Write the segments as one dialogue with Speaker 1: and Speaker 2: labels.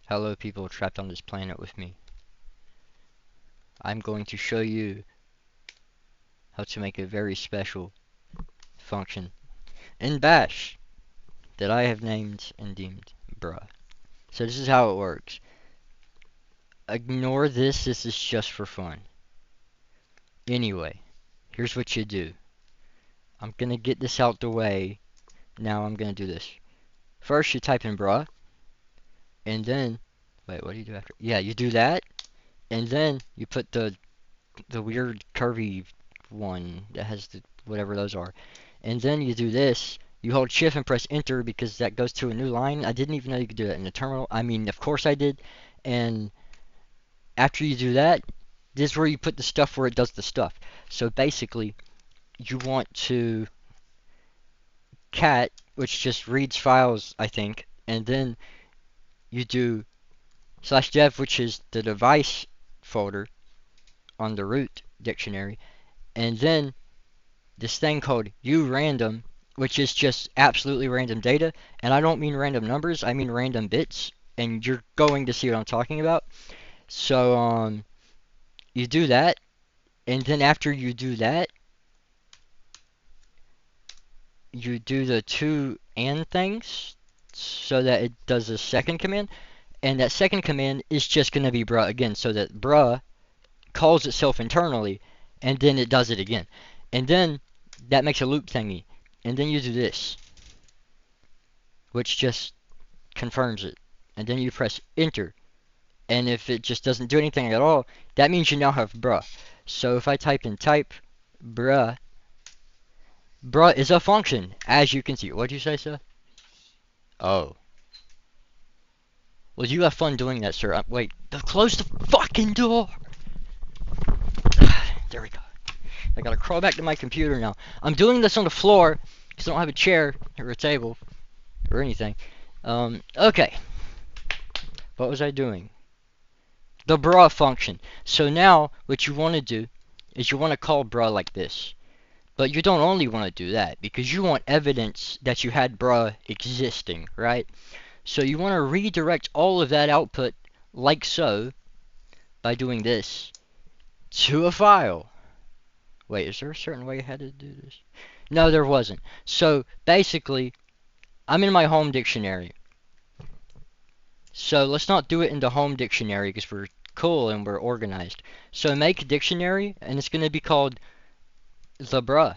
Speaker 1: Hello people trapped on this planet with me. I'm going to show you how to make a very special function in Bash that I have named and deemed bruh. So this is how it works. Ignore this is just for fun. Anyway, here's what you do. I'm gonna get this out the way. Now I'm gonna do this. First you type in bruh, and then, wait, what do you do after? Yeah, you do that, and then you put the weird curvy one that has the whatever those are. And then you do this. You hold shift and press enter because that goes to a new line. I didn't even know you could do that in the terminal. I mean, of course I did. And after you do that, this is where you put the stuff where it does the stuff. So basically, you want to cat, which just reads files, I think, and then you do /dev, which is the device folder on the root dictionary, and then this thing called urandom, which is just absolutely random data. And I don't mean random numbers, I mean random bits. And you're going to see what I'm talking about. So, you do that. And then after you do that, you do the two and things so that it does a second command. And that second command is just going to be bruh again. So that bruh calls itself internally and then it does it again. And then that makes a loop thingy. And then you do this, which just confirms it. And then you press enter. And if it just doesn't do anything at all, that means you now have bruh. So if I type in bruh, bruh is a function, as you can see. What'd you say, sir? Oh. Well, you have fun doing that, sir. Wait, close the fucking door! There we go. I gotta crawl back to my computer now. I'm doing this on the floor, because I don't have a chair or a table or anything. Okay. What was I doing? The bruh function. So now, what you want to do is you want to call bruh like this. But you don't only want to do that, because you want evidence that you had bruh existing, right? So you want to redirect all of that output, like so, by doing this, to a file. Wait, is there a certain way I had to do this? No, there wasn't. So, basically, I'm in my home dictionary. So, let's not do it in the home dictionary, because we're cool and we're organized. So, make a dictionary, and it's going to be called thebruh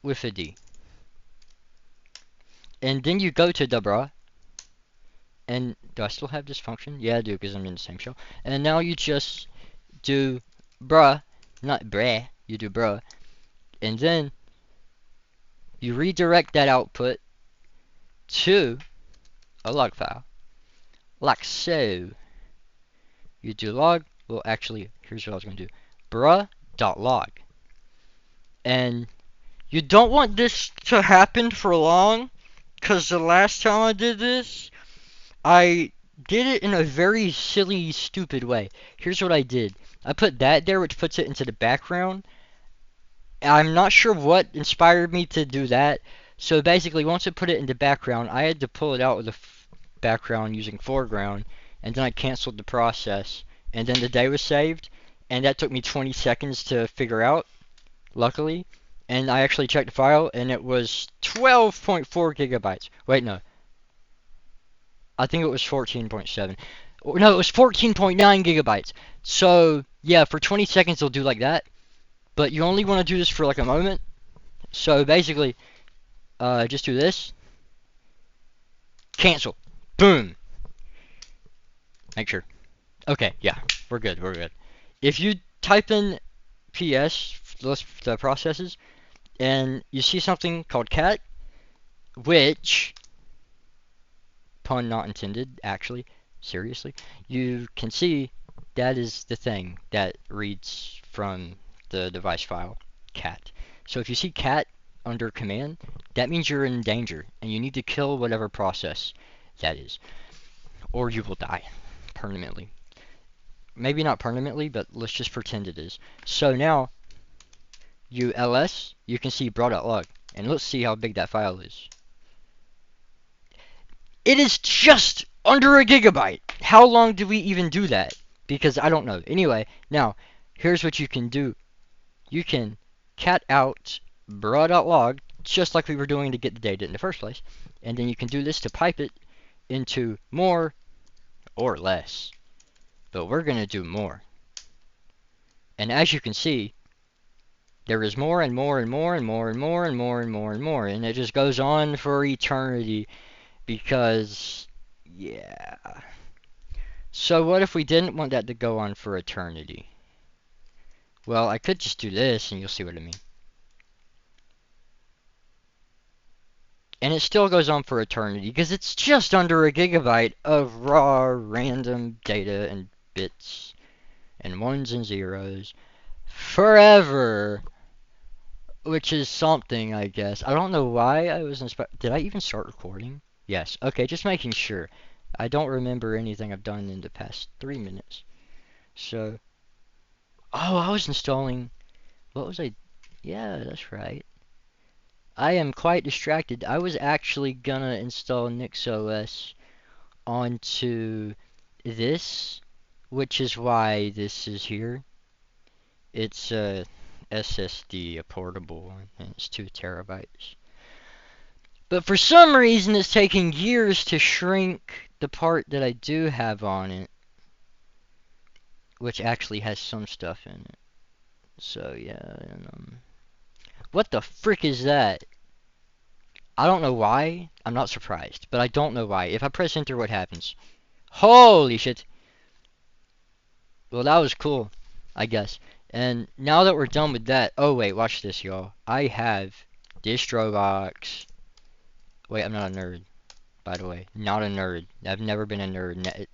Speaker 1: with a D. And then you go to thebruh, and do I still have this function? Yeah, I do, because I'm in the same shell. And now you just do bruh, not breh, you do bruh, and then you redirect that output to a log file, like so. You do log, well actually, here's what I was going to do, bruh.log. And you don't want this to happen for long, because the last time I did this, I did it in a very silly, stupid way. Here's what I did. I put that there, which puts it into the background. I'm not sure what inspired me to do that. So basically, once I put it in the background, I had to pull it out of the background using foreground, and then I canceled the process. And then the day was saved, and that took me 20 seconds to figure out, luckily. And I actually checked the file, and it was 12.4 gigabytes. Wait, no. I think it was 14.7. No, it was 14.9 gigabytes. So, yeah, for 20 seconds it'll do like that. But you only want to do this for like a moment. So basically, just do this. Cancel. Boom. Make sure. Okay, yeah, we're good, we're good. If you type in PS, the processes, and you see something called cat, which, pun not intended, actually, seriously, you can see that is the thing that reads from the device file, cat. So if you see cat under command, that means you're in danger, and you need to kill whatever process that is, or you will die permanently. Maybe not permanently, but let's just pretend it is. So now, you ls, you can see bruh.log, and let's see how big that file is. It is just under a gigabyte. How long do we even do that? Because I don't know. Anyway, now, here's what you can do. You can cat out bruh.log, just like we were doing to get the data in the first place. And then you can do this to pipe it into more or less. But we're going to do more. And as you can see, there is more and more and more and more and more and more and more and more. And it just goes on for eternity because, yeah. So what if we didn't want that to go on for eternity? Well, I could just do this and you'll see what I mean. And it still goes on for eternity because it's just under a gigabyte of raw random data and bits and ones and zeros forever, which is something, I guess. I don't know why I was inspired. Did I even start recording? Yes. Okay, just making sure. I don't remember anything I've done in the past 3 minutes. So, oh, I was installing, what was I? Yeah, that's right. I am quite distracted. I was actually gonna install NixOS onto this, which is why this is here. It's a SSD, a portable one, and it's 2 terabytes. But for some reason, it's taking years to shrink the part that I do have on it, which actually has some stuff in it. So yeah, and, what the frick is that? I don't know why. I'm not surprised, but I don't know why. If I press enter, what happens? Holy shit. Well, that was cool, I guess. And now that we're done with that, oh wait, watch this, y'all. I have DistroBox. Wait, I'm not a nerd, by the way. Not a nerd. I've never been a nerd.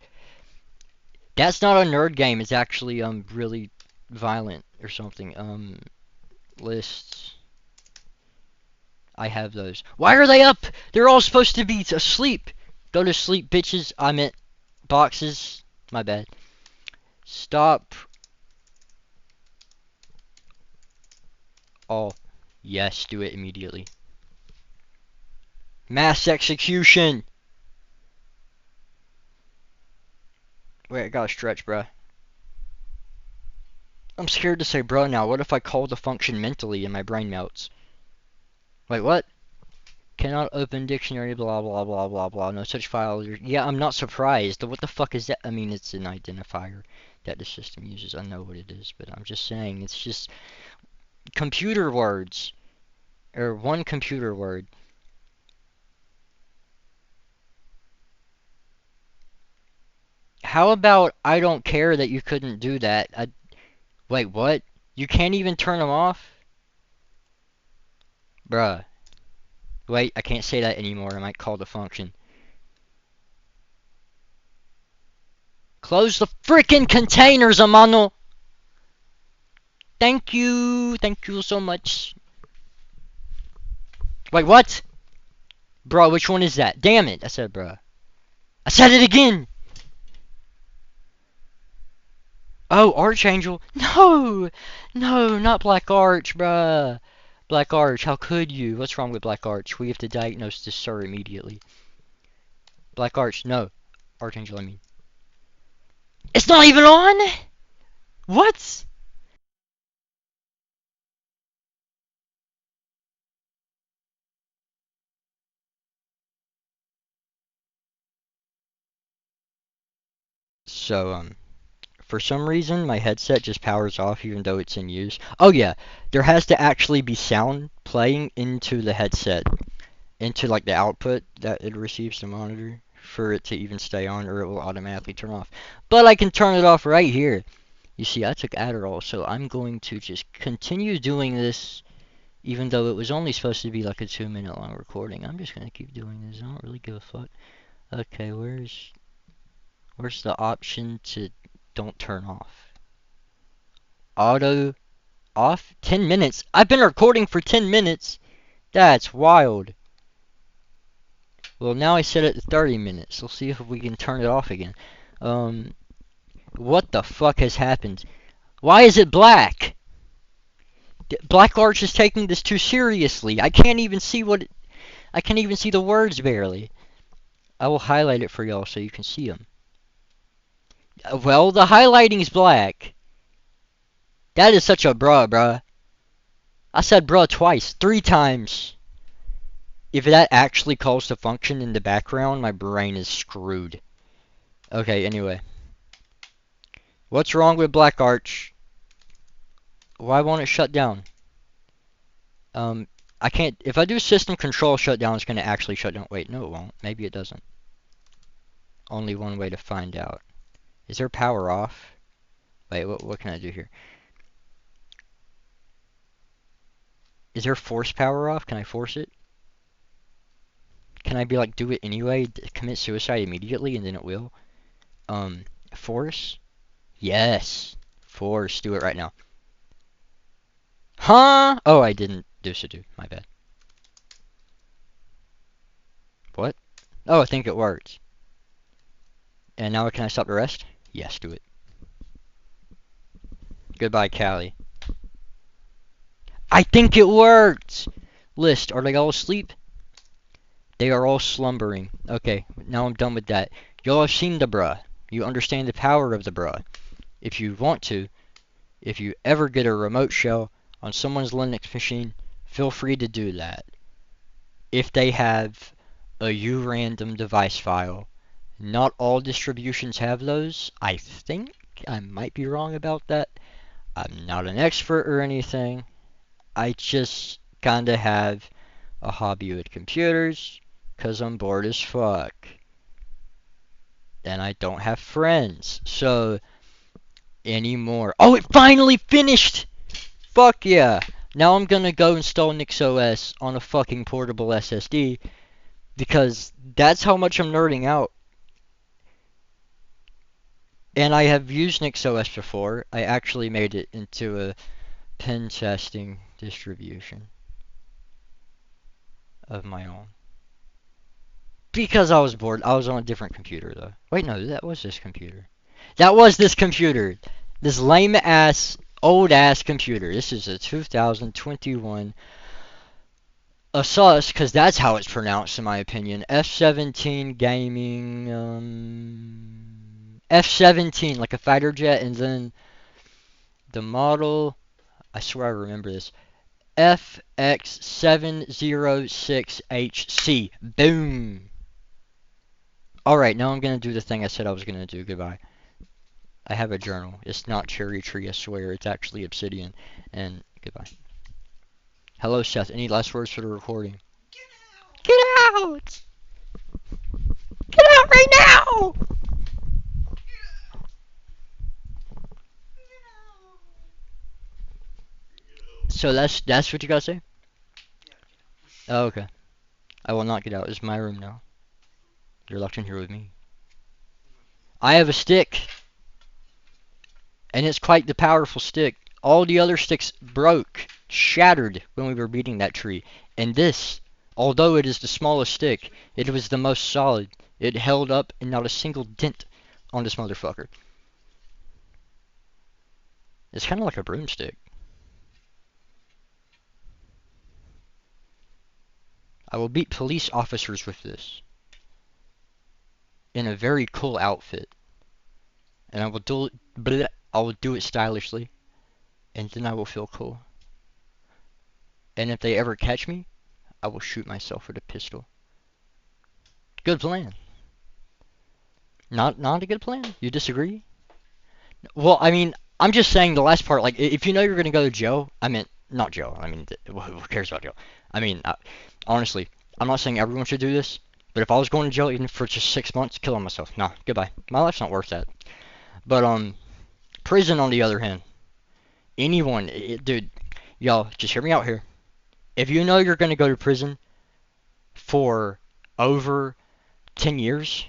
Speaker 1: That's not a nerd game. It's actually really violent or something. Lists. I have those. Why are they up? They're all supposed to be asleep. Go to sleep, bitches. I meant boxes. My bad. Stop. All. Yes, do it immediately. Mass execution. Wait, I gotta stretch, bruh. I'm scared to say bruh now. What if I call the function mentally and my brain melts? Wait, what? Cannot open dictionary, blah, blah, blah, blah, blah. No such file. Yeah, I'm not surprised. What the fuck is that? I mean, it's an identifier that the system uses. I know what it is, but I'm just saying. It's just computer words. Or one computer word. How about I don't care that you couldn't do that? Wait, what? You can't even turn them off? Bruh. Wait, I can't say that anymore. I might call the function. Close the freaking containers, Amano! Thank you! Thank you so much. Wait, what? Bro, which one is that? Damn it! I said bruh. I said it again! Oh, Archangel? No! No, not Black Arch, bruh. Black Arch, how could you? What's wrong with Black Arch? We have to diagnose this sir immediately. Black Arch, no. Archangel, I mean. It's not even on? What? So, for some reason, my headset just powers off even though it's in use. Oh yeah, there has to actually be sound playing into the headset, into like the output that it receives the monitor for it to even stay on, or it will automatically turn off. But I can turn it off right here. You see, I took Adderall, so I'm going to just continue doing this, even though it was only supposed to be like a 2-minute long recording. I'm just gonna keep doing this. I don't really give a fuck. Okay, where's the option to don't turn off? Auto off? 10 minutes? I've been recording for 10 minutes? That's wild. Well, now I set it to 30 minutes. We'll see if we can turn it off again. What the fuck has happened? Why is it black? Black Arch is taking this too seriously. I can't even see what I can't even see the words barely. I will highlight it for y'all so you can see them. Well, the highlighting's black. That is such a bruh. I said bruh twice, 3 times. If that actually calls to function in the background, my brain is screwed. Okay, anyway. What's wrong with Black Arch? Why won't it shut down? I can't, if I do system control shutdown, it's going to actually shut down. Wait, no it won't. Maybe it doesn't. Only one way to find out. Is there power off? Wait, what can I do here? Is there force power off? Can I force it? Can I be like, do it anyway, commit suicide immediately, and then it will? Force? Yes. Force, do it right now. Huh? Oh, I didn't do sudo, my bad. What? Oh, I think it worked. And now can I stop the rest? Yes, do it. Goodbye, Callie. I think it worked! List, are they all asleep? They are all slumbering. Okay, now I'm done with that. Y'all have seen the bruh. You understand the power of the bruh. If you want to, if you ever get a remote shell on someone's Linux machine, feel free to do that. If they have a urandom device file, not all distributions have those. I think I might be wrong about that. I'm not an expert or anything. I just kinda have a hobby with computers, 'cause I'm bored as fuck. And I don't have friends, so anymore. Oh, it finally finished! Fuck yeah! Now I'm gonna go install NixOS on a fucking portable SSD, because that's how much I'm nerding out. And I have used NixOS before. I actually made it into a pen testing distribution of my own. Because I was bored. I was on a different computer, though. Wait, no, that was this computer. That was this computer! This lame-ass, old-ass computer. This is a 2021 Asus, because that's how it's pronounced, in my opinion. F-17 gaming, F-17, like a fighter jet, and then the model, I swear I remember this, FX706HC. Boom! Alright, now I'm gonna do the thing I said I was gonna do. Goodbye. I have a journal. It's not cherry tree, I swear. It's actually obsidian. And goodbye. Hello, Seth. Any last words for the recording? Get out! Get out right now! So that's what you gotta say? Oh, okay. I will not get out. It's my room now. You're locked in here with me. I have a stick. And it's quite the powerful stick. All the other sticks broke, shattered when we were beating that tree. And this, although it is the smallest stick, it was the most solid. It held up and not a single dent on this motherfucker. It's kind of like a broomstick. I will beat police officers with this. In a very cool outfit. And I will do it stylishly. And then I will feel cool. And if they ever catch me, I will shoot myself with a pistol. Good plan. Not a good plan? You disagree? Well, I mean, I'm just saying the last part, like, if you know you're gonna go to jail, I mean, not jail, I mean, who cares about jail? I mean, honestly, I'm not saying everyone should do this, but if I was going to jail even for just 6 months, killing myself, nah, goodbye. My life's not worth that. But, prison on the other hand, anyone, dude, y'all, just hear me out here. If you know you're gonna go to prison for over 10 years,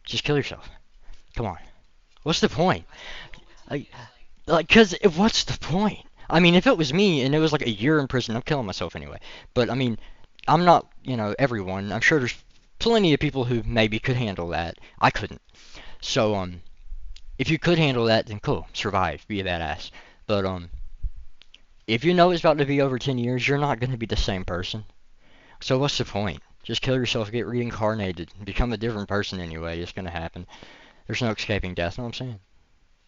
Speaker 1: just kill yourself. Come on. What's the point? Cause what's the point? I mean, if it was me and it was like a year in prison, I'm killing myself anyway. But I mean, I'm not, everyone. I'm sure there's plenty of people who maybe could handle that. I couldn't. So, if you could handle that, then cool, survive, be a badass. But, if you know it's about to be over 10 years, you're not going to be the same person. So what's the point? Just kill yourself, get reincarnated, become a different person anyway. It's gonna happen. There's no escaping death, know what I'm saying?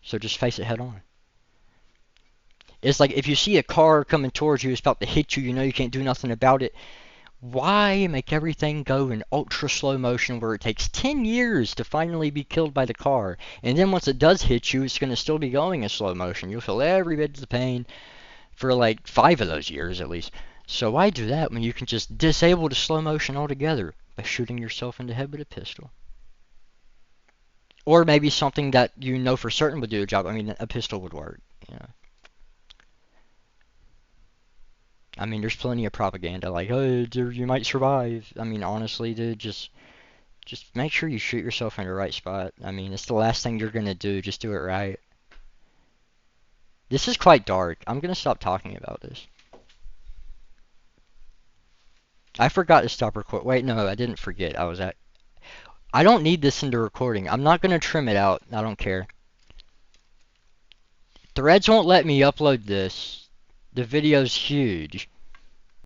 Speaker 1: So just face it head on. It's like if you see a car coming towards you, it's about to hit you, you know you can't do nothing about it. Why make everything go in ultra slow motion where it takes 10 years to finally be killed by the car? And then once it does hit you, it's going to still be going in slow motion. You'll feel every bit of the pain for like 5 of those years at least. So why do that when you can just disable the slow motion altogether by shooting yourself in the head with a pistol? Or maybe something that you know for certain would do the job. I mean, a pistol would work. You know. I mean, there's plenty of propaganda like, oh, dude, you might survive. I mean, honestly, dude, just make sure you shoot yourself in the right spot. I mean, it's the last thing you're gonna do. Just do it right. This is quite dark. I'm gonna stop talking about this. I forgot to stop recording. Wait, no, I didn't forget. I don't need this in the recording. I'm not gonna trim it out. I don't care. Threads won't let me upload this. The video's huge.